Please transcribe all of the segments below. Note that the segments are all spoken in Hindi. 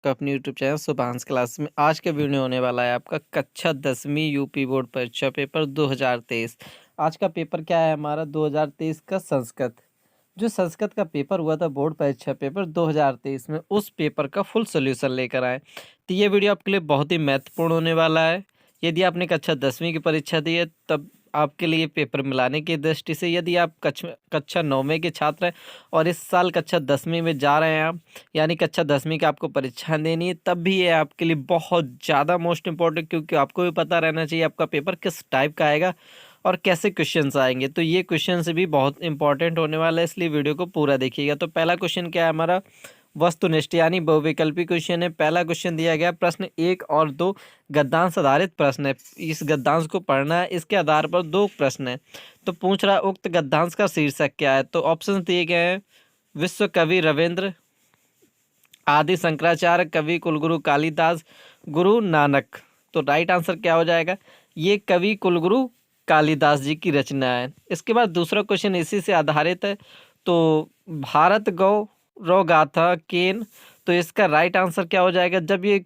आपका अपने यूट्यूब चैनल सुभांश क्लास में। आज का वीडियो होने वाला है आपका कक्षा 10वीं यूपी बोर्ड परीक्षा पेपर 2023। आज का पेपर क्या है हमारा 2023 का संस्कृत। जो संस्कृत का पेपर हुआ था बोर्ड परीक्षा पेपर 2023 में, उस पेपर का फुल सोल्यूशन लेकर आए। तो ये वीडियो आपके लिए बहुत ही महत्वपूर्ण होने वाला है। यदि आपने कक्षा 10वीं की परीक्षा दी है तब आपके लिए पेपर मिलाने की दृष्टि से, यदि आप कक्षा 9वीं के छात्र हैं और इस साल कक्षा 10वीं में जा रहे हैं आप, यानी कक्षा 10वीं की आपको परीक्षा देनी है, तब भी ये आपके लिए बहुत ज़्यादा मोस्ट इम्पोर्टेंट, क्योंकि आपको भी पता रहना चाहिए आपका पेपर किस टाइप का आएगा और कैसे क्वेश्चंस आएंगे। तो ये क्वेश्चंस भी बहुत इंपॉर्टेंट होने वाला है, इसलिए वीडियो को पूरा देखिएगा। तो पहला क्वेश्चन क्या है हमारा, वस्तुनिष्ठ यानी बहुविकल्पी क्वेश्चन है। पहला क्वेश्चन दिया गया, प्रश्न 1 और 2 गद्यांश आधारित प्रश्न है। इस गद्यांश को पढ़ना है, इसके आधार पर 2 प्रश्न है। तो पूछ रहा उक्त गद्यांश का शीर्षक क्या है। तो ऑप्शन दिए गए हैं, विश्व कवि रविंद्र, आदि शंकराचार्य, कवि कुलगुरु कालिदास, गुरु नानक। तो राइट आंसर क्या हो जाएगा, ये कवि कुलगुरु कालिदास जी की रचना है। इसके बाद दूसरा क्वेश्चन इसी से आधारित है। तो भारत गौरव गाथा केन। तो इसका राइट आंसर क्या हो जाएगा, जब ये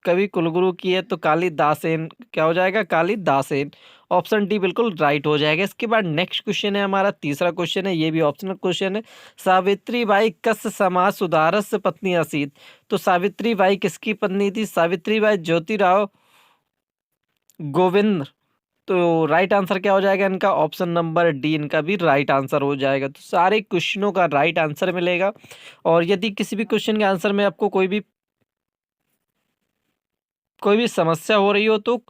कवि कुलगुरु की है तो कालिदासेन क्या हो जाएगा, कालिदासेन। ऑप्शन डी बिल्कुल राइट हो जाएगा। इसके बाद नेक्स्ट क्वेश्चन है हमारा, तीसरा क्वेश्चन है, ये भी ऑप्शनल क्वेश्चन है। सावित्री बाई कस समाज सुधारस पत्नी असीत। तो सावित्री बाई किसकी पत्नी थी, सावित्री बाई ज्योतिराव गोविंद। तो राइट आंसर क्या हो जाएगा इनका, ऑप्शन नंबर डी इनका भी राइट आंसर हो जाएगा। तो सारे क्वेश्चनों का राइट आंसर मिलेगा। और यदि किसी भी क्वेश्चन के आंसर में आपको कोई भी समस्या हो रही हो तो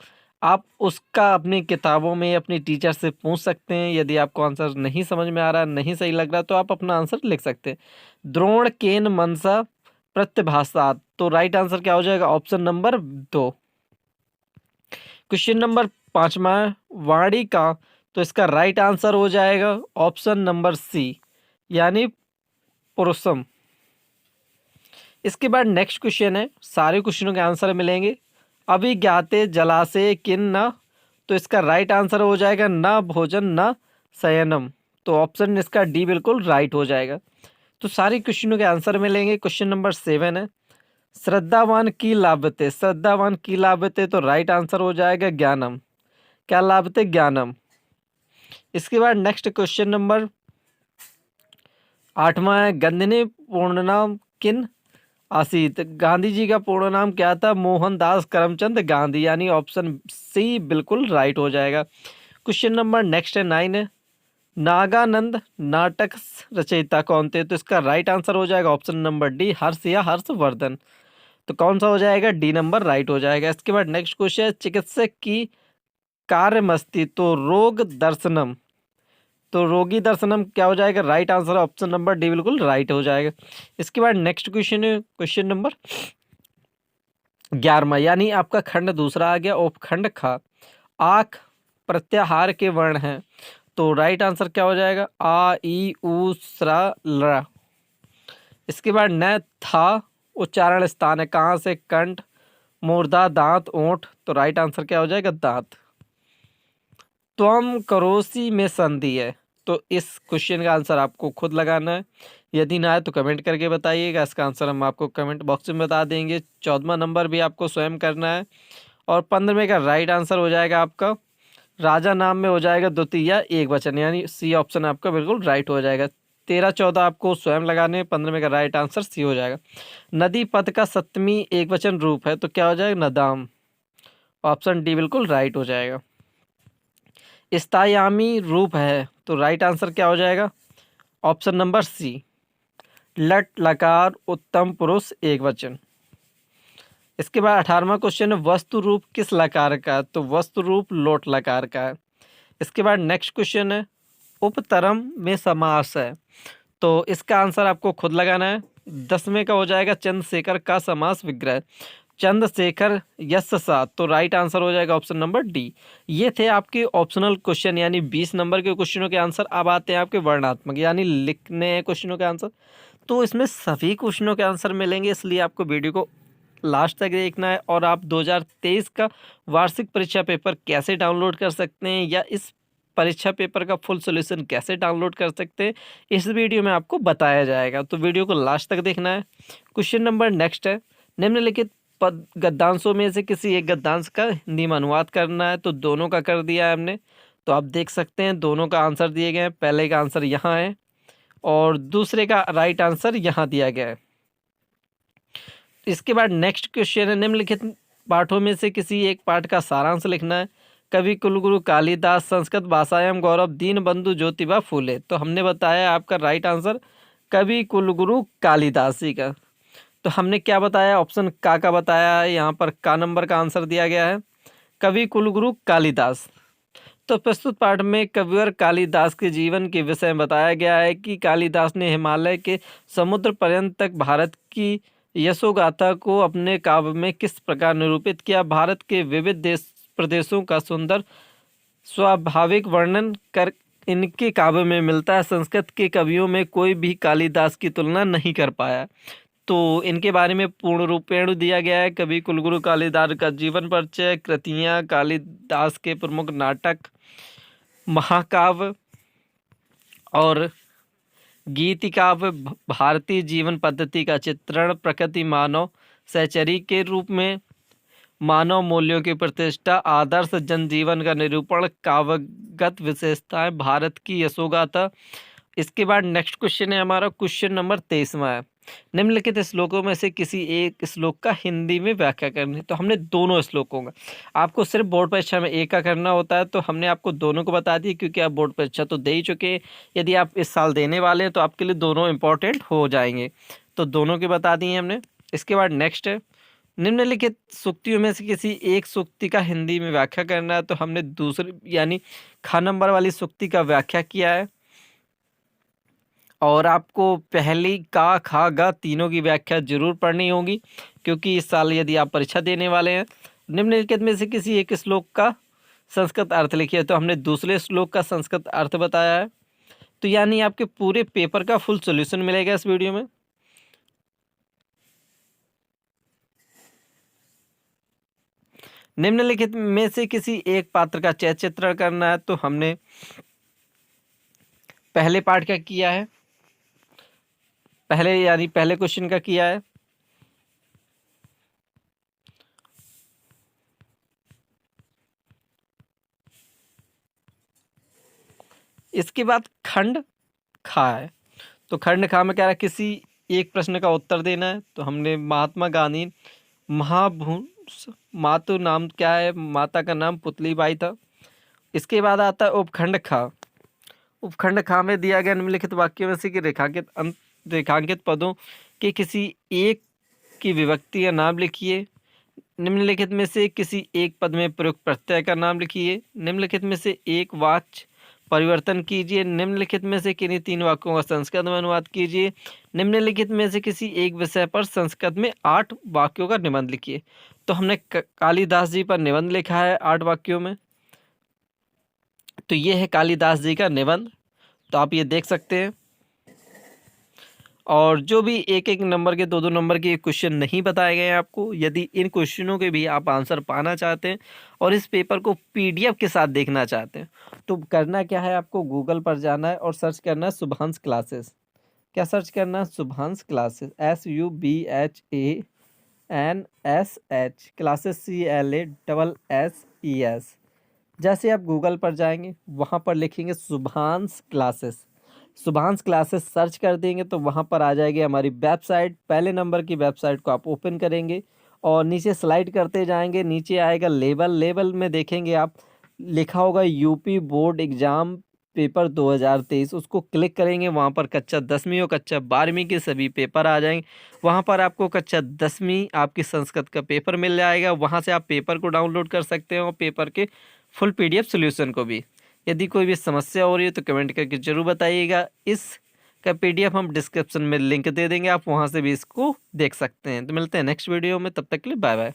आप उसका अपनी किताबों में अपनी टीचर से पूछ सकते हैं। यदि आपको आंसर नहीं समझ में आ रहा, नहीं सही लग रहा, तो आप अपना आंसर लिख सकते हैं। द्रोण केन मनसा प्रत्यभाषात। तो राइट आंसर क्या हो जाएगा, ऑप्शन नंबर 2। क्वेश्चन नंबर 5वां, वाणी का। तो इसका राइट आंसर हो जाएगा ऑप्शन नंबर सी, यानी पुरुषम। इसके बाद नेक्स्ट क्वेश्चन है, सारे क्वेश्चनों के आंसर मिलेंगे। अभिज्ञाते जलाशय किन न। तो इसका राइट आंसर हो जाएगा न भोजन न शयनम। तो ऑप्शन इसका डी बिल्कुल राइट हो जाएगा। तो सारे क्वेश्चनों के आंसर मिलेंगे। क्वेश्चन नंबर 7 है, श्रद्धावान की लाभते। श्रद्धावान की लाभते, तो राइट आंसर हो जाएगा ज्ञानम। क्या लाभते, ज्ञानम। इसके बाद नेक्स्ट क्वेश्चन नंबर 8वां है, गांधी ने पूर्ण नाम किन आसित। गांधी जी का पूर्ण नाम क्या था, मोहनदास करमचंद गांधी, यानी ऑप्शन सी बिल्कुल राइट हो जाएगा। क्वेश्चन नंबर नेक्स्ट है 9 है, नागानंद नाटक रचयिता कौन थे। तो इसका राइट आंसर हो जाएगा ऑप्शन नंबर डी, हर्ष या हर्षवर्धन। तो कौन सा हो जाएगा, डी नंबर राइट हो जाएगा। इसके बाद नेक्स्ट क्वेश्चन है, चिकित्सक की कार्यमस्ती। तो रोग दर्शनम। तो रोगी दर्शनम क्या हो जाएगा, right answer option number D बिल्कुल राइट हो जाएगा। इसके बाद नेक्स्ट क्वेश्चन है क्वेश्चन नंबर 11वां, यानी आपका खंड दूसरा आ गया, उपखंड खा। आख प्रत्याहार के वर्ण हैं। तो राइट आंसर क्या हो जाएगा, आ ई उ स्रा ला। इसके बाद न था उच्चारण स्थान है, कहाँ से, कंठ, मूर्धा, दांत, ओंठ। तो राइट आंसर क्या हो जाएगा, दांत। त्वम करोसी में संधि है। तो इस क्वेश्चन का आंसर आपको खुद लगाना है। यदि ना आए तो कमेंट करके बताइएगा, इसका आंसर हम आपको कमेंट बॉक्स में बता देंगे। 14वां नंबर भी आपको स्वयं करना है। और 15वें का राइट आंसर हो जाएगा आपका, राजा नाम में हो जाएगा द्वितीय एक वचन, यानी सी ऑप्शन आपका बिल्कुल राइट हो जाएगा। 13 14 आपको स्वयं लगाने, 15वें का राइट आंसर सी हो जाएगा। नदी पद का सप्तमी एक वचन रूप है, तो क्या हो जाएगा, नदाम। ऑप्शन डी बिल्कुल राइट हो जाएगा। स्थायामी रूप है, तो राइट आंसर क्या हो जाएगा, ऑप्शन नंबर सी, लट लकार उत्तम पुरुष एक वचन। इसके बाद 18वां क्वेश्चन है, वस्तु रूप किस लकार का। तो वस्तु रूप लोट लकार का है। इसके बाद नेक्स्ट क्वेश्चन है, उपतरम में समास है। तो इसका आंसर आपको खुद लगाना है। 10वें का हो जाएगा, चंद्रशेखर का समास विग्रह, चंद्रशेखर यश सा। तो राइट आंसर हो जाएगा ऑप्शन नंबर डी। ये थे आपके ऑप्शनल क्वेश्चन, यानी 20 नंबर के क्वेश्चनों के आंसर। अब आते हैं आपके वर्णात्मक, यानी लिखने क्वेश्चनों के आंसर। तो इसमें सभी क्वेश्चनों के आंसर मिलेंगे, इसलिए आपको वीडियो को लास्ट तक देखना है। और आप 2023 का वार्षिक परीक्षा पेपर कैसे डाउनलोड कर सकते हैं, या इस परीक्षा पेपर का फुल सॉल्यूशन कैसे डाउनलोड कर सकते हैं, इस वीडियो में आपको बताया जाएगा। तो वीडियो को लास्ट तक देखना है। क्वेश्चन नंबर नेक्स्ट है, निम्नलिखित पद गद्यांशों में से किसी एक गद्यांश का हिंदी में अनुवाद करना है, तो दोनों का कर दिया है हमने। तो आप देख सकते हैं दोनों का आंसर दिए गए हैं। पहले का आंसर यहाँ है और दूसरे का राइट आंसर यहाँ दिया गया है। इसके बाद नेक्स्ट क्वेश्चन है, निम्नलिखित पाठों में से किसी एक पाठ का सारांश लिखना है। कवि कुलगुरु कालिदास, संस्कृत भाषायाम गौरव, दीनबंधु ज्योतिबा फूले। तो हमने बताया आपका राइट आंसर कवि कुलगुरु कालिदास जी का। तो हमने क्या बताया, ऑप्शन का बताया है। यहाँ पर का नंबर का आंसर दिया गया है कवि कुलगुरु कालिदास। तो प्रस्तुत पाठ में कविवर कालिदास के जीवन के विषय में बताया गया है कि कालिदास ने हिमालय के समुद्र पर्यंत तक भारत की यशोगाथा को अपने काव्य में किस प्रकार निरूपित किया। भारत के विविध देश प्रदेशों का सुंदर स्वाभाविक वर्णन कर इनके काव्य में मिलता है। संस्कृत के कवियों में कोई भी कालिदास की तुलना नहीं कर पाया। तो इनके बारे में पूर्ण रूपेण दिया गया है। कवि कुलगुरु कालिदास का जीवन परिचय, कृतियाँ, कालिदास के प्रमुख नाटक, महाकाव्य और गीति काव्य, भारतीय जीवन पद्धति का चित्रण, प्रकृति मानव सहचरी के रूप में, मानव मूल्यों की प्रतिष्ठा, आदर्श जनजीवन का निरूपण, काव्यगत विशेषताएं, भारत की यशोगाथा। इसके बाद नेक्स्ट क्वेश्चन है हमारा क्वेश्चन नंबर 23वां है, निम्नलिखित श्लोकों में से किसी एक श्लोक का हिंदी में व्याख्या करनी। तो हमने दोनों श्लोकों का, आपको सिर्फ बोर्ड परीक्षा में एक का करना होता है, तो हमने आपको दोनों को बता दिया क्योंकि आप बोर्ड परीक्षा तो दे ही चुके हैं। यदि आप इस साल देने वाले हैं तो आपके लिए दोनों इंपॉर्टेंट हो जाएंगे, तो दोनों की बता दी हमने। इसके बाद नेक्स्ट है, निम्नलिखित सूक्तियों में से किसी एक सूक्ति का हिंदी में व्याख्या करना है। तो हमने दूसरी यानी खा नंबर वाली सूक्ति का व्याख्या किया है और आपको पहली का, खा, गा तीनों की व्याख्या जरूर पढ़नी होगी क्योंकि इस साल यदि आप परीक्षा देने वाले हैं। निम्नलिखित में से किसी एक श्लोक का संस्कृत अर्थ लिखिए। तो हमने दूसरे श्लोक का संस्कृत अर्थ बताया है। तो यानी आपके पूरे पेपर का फुल सॉल्यूशन मिलेगा इस वीडियो में। निम्नलिखित में से किसी एक पात्र का चित्रण करना है। तो हमने पहले पार्ट का किया है, पहले क्वेश्चन का किया है। इसके बाद खंड खा है। तो खंड खा में क्या है, किसी एक प्रश्न का उत्तर देना है। तो हमने महात्मा गांधी, मातु नाम क्या है, माता का नाम पुतलीबाई था। इसके बाद आता है उपखंड खा। उपखंड खा में दिया गया निम्नलिखित वाक्यों में से कि रेखांकित पदों के किसी एक की विभक्ति या नाम लिखिए। निम्नलिखित में से किसी एक पद में प्रयुक्त प्रत्यय का नाम लिखिए। निम्नलिखित में से एक वाक्य परिवर्तन कीजिए। निम्नलिखित में से किन्हीं तीन वाक्यों का संस्कृत में अनुवाद कीजिए। निम्नलिखित में से किसी एक विषय पर संस्कृत में 8 वाक्यों का निबंध लिखिए। तो हमने कालिदास जी पर निबंध लिखा है 8 वाक्यों में। तो ये है कालिदास जी का निबंध, तो आप ये देख सकते हैं। और जो भी एक एक नंबर के 2-2 नंबर के क्वेश्चन नहीं बताए गए हैं आपको, यदि इन क्वेश्चनों के भी आप आंसर पाना चाहते हैं और इस पेपर को पीडीएफ के साथ देखना चाहते हैं, तो करना क्या है, आपको गूगल पर जाना है और सर्च करना है शुभांश क्लासेस। क्या सर्च करना है, Shubhansh classes, SUBHANSH classes, CLASSES। जैसे आप गूगल पर जाएंगे वहाँ पर लिखेंगे Shubhansh classes, Shubhansh classes search कर देंगे तो वहाँ पर आ जाएगी हमारी वेबसाइट। पहले नंबर की वेबसाइट को आप ओपन करेंगे और नीचे स्लाइड करते जाएंगे, नीचे आएगा लेवल में देखेंगे आप लिखा होगा यूपी बोर्ड एग्ज़ाम पेपर 2023, उसको क्लिक करेंगे। वहाँ पर कक्षा 10वीं और कक्षा 12वीं के सभी पेपर आ जाएंगे। वहाँ पर आपको कक्षा 10वीं आपकी संस्कृत का पेपर मिल जाएगा। वहाँ से आप पेपर को डाउनलोड कर सकते हैं और पेपर के फुल पीडीएफ सॉल्यूशन को भी। यदि कोई भी समस्या हो रही है तो कमेंट करके जरूर बताइएगा। इस का पीडीएफ हम डिस्क्रिप्शन में लिंक दे देंगे, आप वहाँ से भी इसको देख सकते हैं। तो मिलते हैं नेक्स्ट वीडियो में, तब तक के लिए बाय बाय।